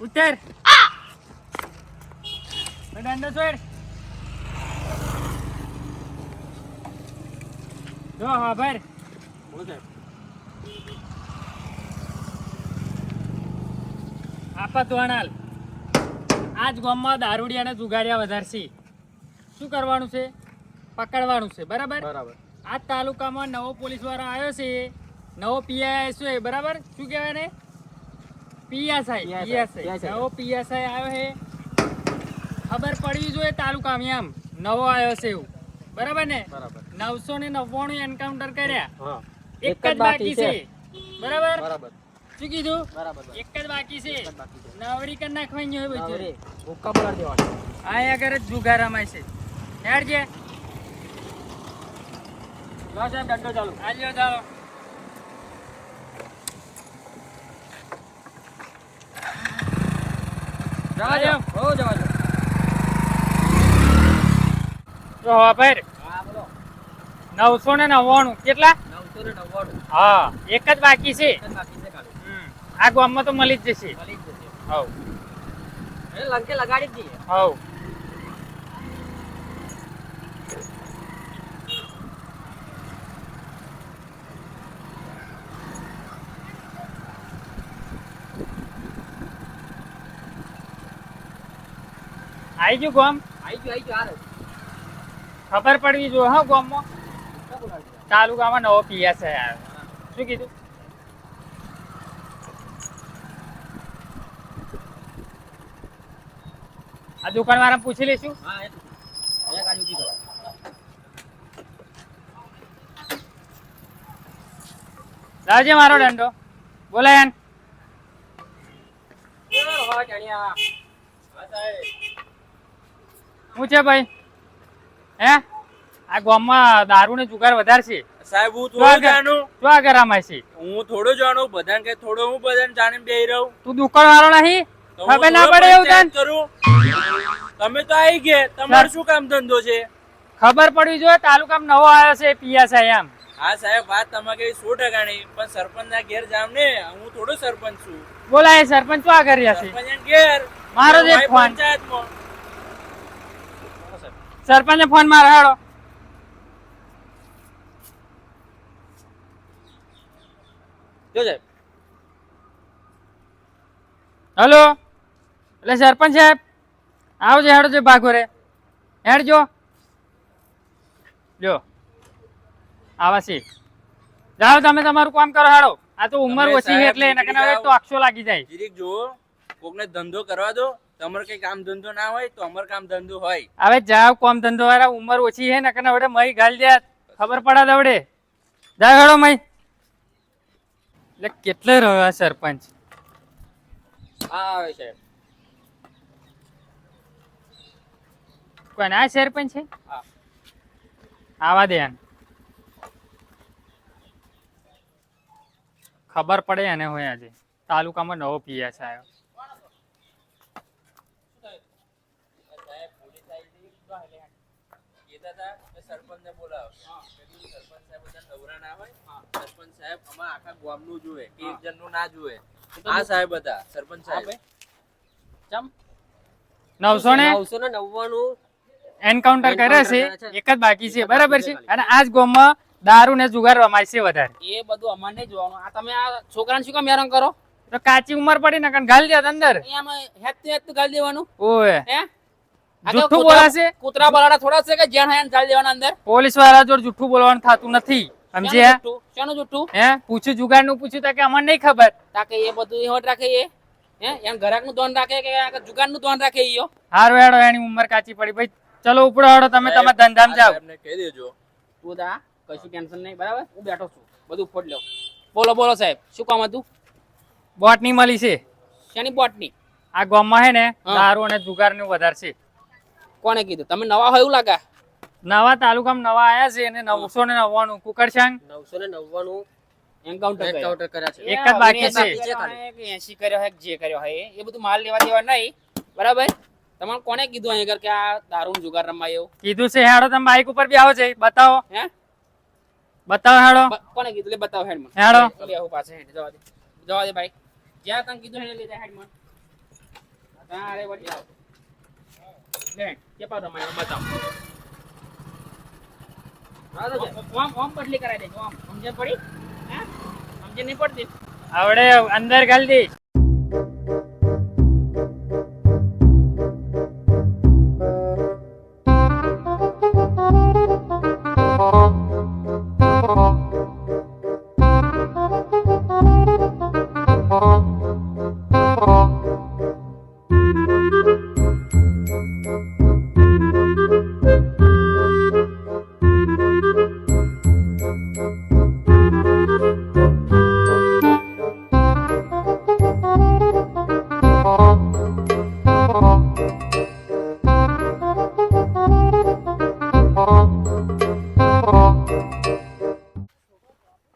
ઉતર દંડો છોડ જો હા ભાઈ આપા તોણાલ આજ ગામમાં દારૂડિયા અને જુગારિયા વધારશે શું કરવાનું છે પકડવાનું છે બરાબર બરાબર આ તાલુકામાં નવો પોલીસ વાળો આવ્યો છે નવો પીઆઈ છે બરાબર શું કહેવાય ને પીએસઆઈ નવો પીએસઆઈ આવ્યો છે ખબર પડવી જોઈએ તાલુકામાં એમ નવો આવ્યો છે એવું બરાબર ને બરાબર 999 એન્કાઉન્ટર કર્યા હા એક જ બાકી છે બરાબર બરાબર શું કીધું બરાબર એક જ બાકી છે બાકી છે નવરી કરી નાખવાની હોય બધું નવરી હુક્કા બોલાડી દેવાનો આ આગળ જ જુગાર રમાય છે હેડ જે લો સાહેબ દંડો ચાલુ આલ્યો ચાલો જવા દો હો જવા દો તો હા ભાઈ હા બોલો 999 કેટલા 999 હા એક જ બાકી છે એક જ બાકી છે ખાલી આ ગામમાં તો મળી જ જશે મળી જ જશે હવ એ લંકે લગાડી જ દઈએ હવ આઈ ગયું ગામ આવી ગયો હારે ખબર પડવી જોઈએ હા ગામમાં હુક્કા બોલાડી દેવાનો તાલુકામાં નવો પીએસ આવ્યો શું કીધું આ દુકાન વાળા પૂછી લઈશું હા એ તો અહીંયા ગાડી ઉભી કરો લાવજે મારો દંડો બોલાય યાન હો જાણ્યા હા સાહેબ શું છે ભાઈ હે આ ગામમાં દારૂ ને જુગાર વધારે છે સાહેબ હું થોડું જાણું શું આ ગરામાય છે હું થોડું જાણું બધાને કે થોડું હું બધાને જાણીને બેહી રહું તું દુકાન વાળો નહીં તો હું ખબર ના થોડો પડે એવું પંચાયત તને કરું તમે તો આવી ગયા તમારું શું કામ ધંધો છે ખબર પડવી જોઈએ તાલુકામાં નવો આવ્યો છે પીએસઆઈ એમ હા સાહેબ વાત તમારી 100% ની પણ સરપંચ ના ઘેર જામ ને હું થોડો સરપંચ છું બોલાય સરપંચ શું આ કર્યા છે સરપંચ ઘેર મારો જ એક મારી ફોન. પંચાયતમાં સરપંચ ફોન મારો હેડો જો સાહેબ હલો એટલે સરપંચ સાહેબ આવજો હેડો છે ભાગો રે હેડજો જો આવા છે જાઓ તમે તમારું કામ કરો હેડો આ તો ઉંમર તમે ઓછી છે સાહેબ એટલે એના નીકળી કારણે જાઓ. તો આક્ષો લાગી જાય જીરીક જુઓ કોકને ધંધો કરવા દો તમારે કઈ કામ ધંધો ના હોય તો અમાર કામ ધંધો હોય હવે જાઓ કામ ધંધો વાળા ઉંમર ઓછી છે ને કને વડે મય ગાલ દે ખબર પડા દવડે જાઓ હેડો મય એટલે કેટલે રહ્યો આ સરપંચ હા આવે સાહેબ કોણ આ સરપંચ છે હા આવા દે આને. ખબર પડે એને હોય આજે તાલુકામાં નવો પીએસ આવ્યો સરપંચને બોલાવો સરપંચ સાહેબ બધા નવરા ના હોય સરપંચ સાહેબ અમારા આખા ગામનું જુએ કે એક જણનું ના જુએ આ સાહેબ હતા સરપંચ સાહેબ ચમ 999 999 એન્કાઉન્ટર કરે છે Encounter એક જ બાકી છે બરાબર છે અને આ જ ગામમાં દારૂ ને જુગાર રમાય છે વધારે એ બધું અમારે નહીં જોવાનું આ તમે આ છોકરાને શું કામ હેરાન કરો તો કાચી ઉંમર પડી ને ગાલ દે અંદર અહીંયામાં હેત ગાલી દેવાનું ઓય હે આ તો જુઠ્ઠું કૂતરા- બોલાશે કૂતરા બલાડા થોડા છે કે જ્યાં હાયન ચાલી દેવાના અંદર પોલીસ વાળા જોડે જુઠ્ઠું બોલવાનું થતું નથી સમજ્યા શાનું જુઠ્ઠું હે પૂછ્યું જુગાર નું પૂછ્યું તો કે અમને નહીં ખબર તાકે એ બધું એ હોટ રાખે એ હે એમ ઘરાક નું ધ્યાન રાખે કે આ જુગાર નું ધ્યાન રાખે ઈયો હારું હેડો એની ઉંમર કાચી પડી ભાઈ ચલો ઉપડો હેડો તમે તમારા ધંધામાં જાઓ સાહેબને કહી દેજો તું દા કશું ટેન્શન નહીં બરાબર હું બેઠો છું બધું ફોડ લઉં બોલો બોલો સાહેબ શું કામ હતું બોટ ની મળી છે શેની બોટની આ ગામમાં હે ને હા. દારૂ અને જુગાર નું વધારે છે કોને કીધું તમે નવા હોય એવું લાગે નવા તાલુકામાં નવા આયા છે અને 999 કુકરશાંગ 999 એન્કાઉન્ટર કર્યા છે એક જ બાકી છે. 80 કર્યો હે કે જે કર્યો હે એ બધું માલ લેવા દેવા નહીં બરાબર તમારે કોને કીધું અહીં આગળ કે આ દારૂ જુગાર રમાય એવું કીધું છે હેડો તમે બાઈક ઉપર બી આવો છે બતાવો હે બતાવો હેડો કોને કીધું લે બતાવો હેડ મને હેડો. લે આવું પાસે હેડ જવા દે ભાઈ જ્યાં તને કીધું હેડ લે હેડ મને તારે વળી આવ. લે, કે પાડો રમાય બતાવ. હા તો ઓમ બદલી કરાઈ દે. ઓમ સમજણ પડી? હે? સમજણ નહીં પડતી? આવડે અંદર ગાલી દઈશ.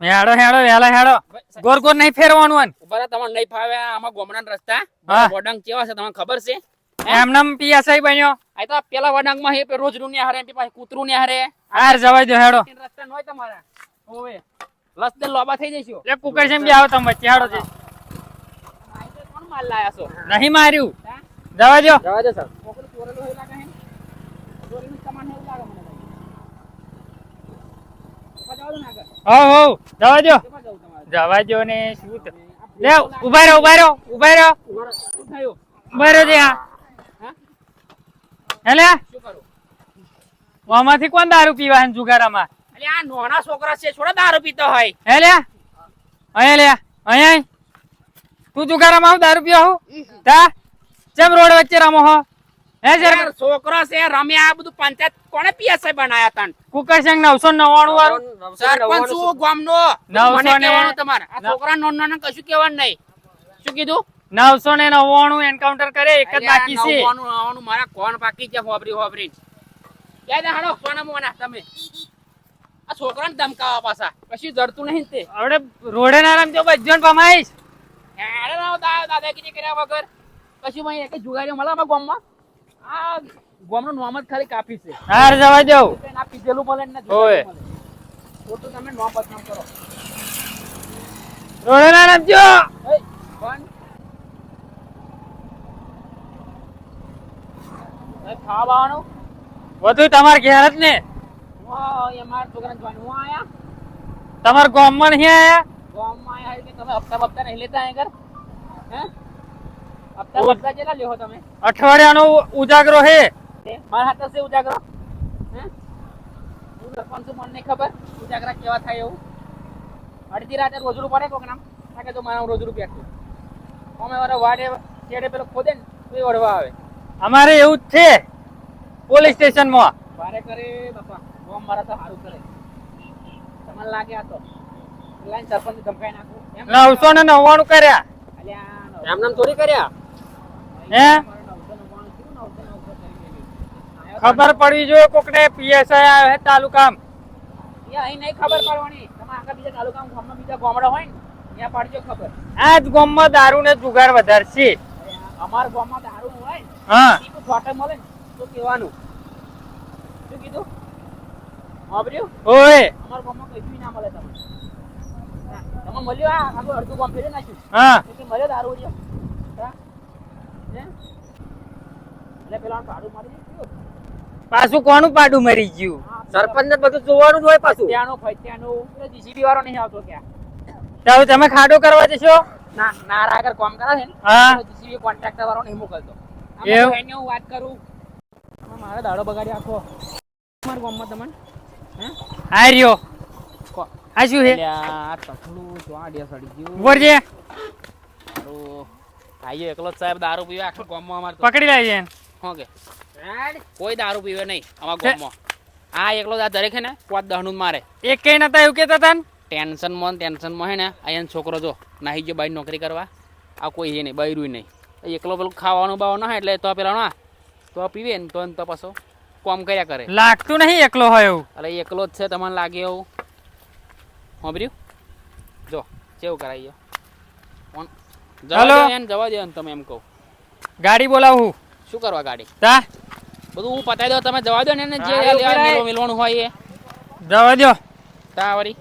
હેડો હેડો વેલા હેડો. ગોર ગોર નહીં ફેરવાનું હોય ને. ઉભા રહો, તમને નહીં ફાવે આમાં ગોમડાના રસ્તા? હા. વડાંગ કેવા છે તમને ખબર છે? એમનેમ પીએસઆઈ બન્યો. આ તો પેલા વડાંગમાં હે રોજનું ને હારે એમ પાસે કૂતરું ને હારે હાર જવા દો હેડો. રસ્તા ન હોય તમારા. ઓવે લસ દે લોબા થઈ જઈશું. એ કુકર છે બી આવો તમે વચ્ચે હેડો છે. આ તો કોણ માલ લાયા છો? નહીં માર્યું. હા? જવા દો. જવા દે સર. મોકલું ચોરેલું એવું લાગે હે? ચોરીનું સામાન એવું લાગે મને ભાઈ. ઉભા જવા દો ને આગળ. હો જવા દો. કેમાં જવું તમારે? જવા દો ને શું લે ઉભા રહો ઉભા રહો ઉભા રહો શું થયું? ઉભા રહો ત્યાં. હા? હેલે શું કરું? આમાંથી કોણ દારૂ પીવા છે જુગારામાં? અલે આ નોના છોકરા છે છોડા દારૂ પીતો હોય. હે લે અહીંયા લે અહીંયા તું જુગારામાં આવ દારૂ પીવા હું તા ચમ રોડ વચ્ચે રમો હો હે જરા યાર, છોકરો છે રમ્યા આ બધું પંચાયત કોણે પીએસઆઈ બનાયા તન? કુકર સંગ 999 વાળું સરપંચ શું ગામનો? 900 મને ને- કહેવાનું તમારે. આ છોકરા નોના કશું કહેવાનું નહીં. શું કીધું? 999 એન્કાઉન્ટર કરે એક જ બાકી છે. નવવાનું મારા કોણ બાકી છે હોબરી. ક્યાં જા હાડો સોના મોના તમે? આ છોકરાને ધમકાવા પાછા. કશું જડતું નહીં ને તે. આવડે રોડે ના રમજો બજ્જોન પમાઈશ. હેડે ના દાદાગીરી કર્યા વગર કશું મય એક જુગારીઓ મળે અમારા ગામમાં. આ ગામનું નામ જ ખાલી કાફી છે. હાર જવા દો. ના પીધેલું મળે ને ના ઓય. જુગારીઓ મળે. ખોટું તમે નામ બદનામ કરો. રોડે ના રમજો. એય, કોણ? એ ખાવાનું? વધુ તમાર ઘેર જ ને વાહ, એ મારા છોકરાને જોવાનું. હું આયા તમાર ગામમાં નહીં આયા. ગામમાં આયા હોય કે તમે હપ્તા બપ્તા નહીં લેતા અહીં ઘર? હે? હપ્તા બપ્તા કેટલા લ્યો છો તમે? અઠવાડિયાનો ઉજાગરો હે. મારા હાથે છે ઉજાગરો? હે? હું સરપંચ છું, મને નહીં ખબર ઉજાગરા કેવા થાય એવું. અડધી રાતે રોજડું પડે કોક નામ કે તો મારા રોજડું પેટતું. અમે વાળા વાડે છેડે પેલો ખોદે ને તો એ વળવા આવે. અમારે એવું જ છે પોલીસ સ્ટેશનમાં. વારે કરે બાપા ગોમ મારા તો સારું કરે. તમને લાગે આ તો લાઈન સરપંચ ધમકાઈ નાખું એમ? 999 કર્યા અલ્યા એમ નામ થોડી કર્યા. હે ખબર પડવી જોઈએ કોકને પીએસઆઈ આવ્યો હે તાલુકામ. અહીં નહીં ખબર પડવાની. તમે આખા બીજા તાલુકામાં ગામમાં બીજા ગામડા હોય ને ત્યાં પાડજો ખબર. આ જ ગામમાં દારૂ ને જુગાર વધારે છે. અમારા ગામમાં દારૂ હોય ને હા ઈ છોટે મળે ને તો કહેવાનું. શું કીધું? વાપર્યું? ઓય અમારા ગામમાં કશું ના મળે તમને. હા, તમે મળ્યો આ આખું અડધું ગામ ફેરી નાખ્યું. હા એટલે મળ્યો દારૂ રહ્યો. હા? હે? એટલે પેલા ભાડું મારી દીધું. પાછું કોનું પાડું મરી ગયું? સરપંચ ને બધું જોવાનું જ હોય પાછું. ફત્યાનું જીસીબી વાળો નહીં આવતો ક્યાં? તો હવે તમે ખાડો કરવા જશો? ના નારા આગળ કામ કરે છે ને હા જીસીબી કોન્ટ્રાક્ટર વાળો નહીં મોકલતો. એવું? એની હું વાત કરું. મારે દાડો બગાડી આખો મારા ગામમાં તમને. હે? આ રહ્યો. કો આ શું છે? આ તકલું તો આ ડે સડી ગયું. ઉપર છે દારૂ આયો એકલો જ સાહેબ દારૂ પીવે આખા ગામમાં અમાર તો. પકડી લાવીએ એને. હો કે કોઈ દારૂ પીવે નહીં અમારા ગામમાં. આ એકલો જ આ દરેક છે ને 5-10 નું જ મારે. એક કઈ નતા એવું કેતા હતા ને? ટેન્શનમાં હે ને અહીંયા છોકરો જો નાહી ગયો બાઈ નોકરી કરવા. આ કોઈ એ નહીં બૈરું નહીં. એકલો પેલું ખાવાનું બાવાનું ના એટલે તો પેલા ના તો પીવે ને તો પાછો કોમ કર્યા કરે. લાગતું નહીં એકલો હોય એવું. અરે એકલો જ છે તમને લાગે એવું? સાંભળ્યું? જો કેવું કરાવી હાલો. જવા દો ને તમે એમ કહું. ગાડી બોલાવું. શું કરવા ગાડી? તા બધું હું પતાવી દો તમે જવા દો ને એને જે હા, એવું કરાય. મિલવાનું હોય એ જવા દો. તા વળી.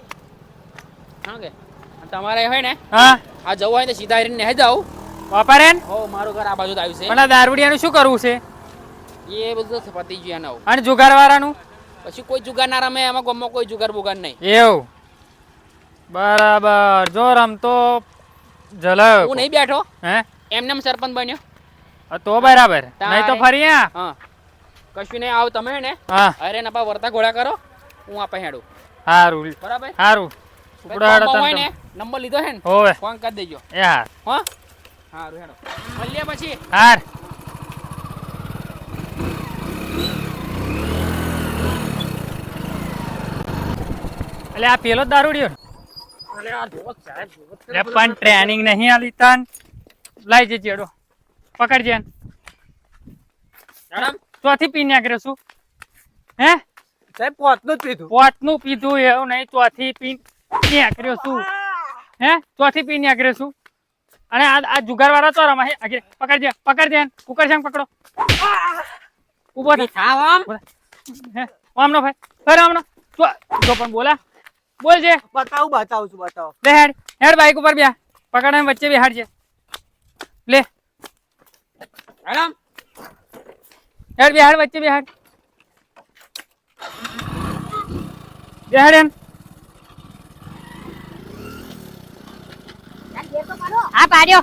હા કે તમારે હોય ને હા આ જવું હોય તો સીધા હરીને નહીં જાવ. વાપરે ને? હો મારું ઘર આ બાજુ જ આવ્યું છે. પણ આ દારૂડિયાનું શું કરવું છે? એ બધું તો પતી ગયું એના. અને જુગારવાળાનું? પછી કોઈ જુગાર ના રમે એમાં ગામમાં કોઈ જુગાર બુગાર નહીં. એવું બરાબર. જો રમતો જલાયો હું નહીં બેઠો હે એમને એમ સરપંચ બન્યો. તો બરાબર, નહીં તો તારે- ફરી આ હા કશું નહીં આવ તમે ને હા અરે નપા વર્તા ઘોડા કરો હું આપે હેડું સારું બરાબર. સારું ઉપડો હેડો કોમ્બો હોય તને ને નંબર લીધો હે ને હોવે ફોન કરી દેજો. એ હાર હા સારું હેડો મળીએ પછી. હાર એટલે આ પેલો જ દારૂડિયો અરે આ જોવો સાહેબ જોવો જ એટલે પણ ટ્રેનિંગ નહીં આલી તન લાઈ જે ચેડો પકડજે ને. મેડમ ચોથી પી નાખ્યો છું હે સાહેબ પોતનું જ પીધું. પોતનું પીધું એવું નહીં, ચોથી પી નાખ્યો છું હે ચોથી પી નાખ્યો છું. અને આ જુગાર વાળા તો રમા હે પકડજે ને. કુકર છે પકડો ઉભો થા ખાવ આમ હે આમનો ભાઈ ફરે આમનો જો પણ બોલા બોલ છે બતાવું છું બતાવો. લે હેડ હેડ બાઈક ઉપર બે પકડ વચ્ચે બેહાડ છે લે મેડમ હેડ બેહાડ વચ્ચે બેહાડ એન હા પાડ્યો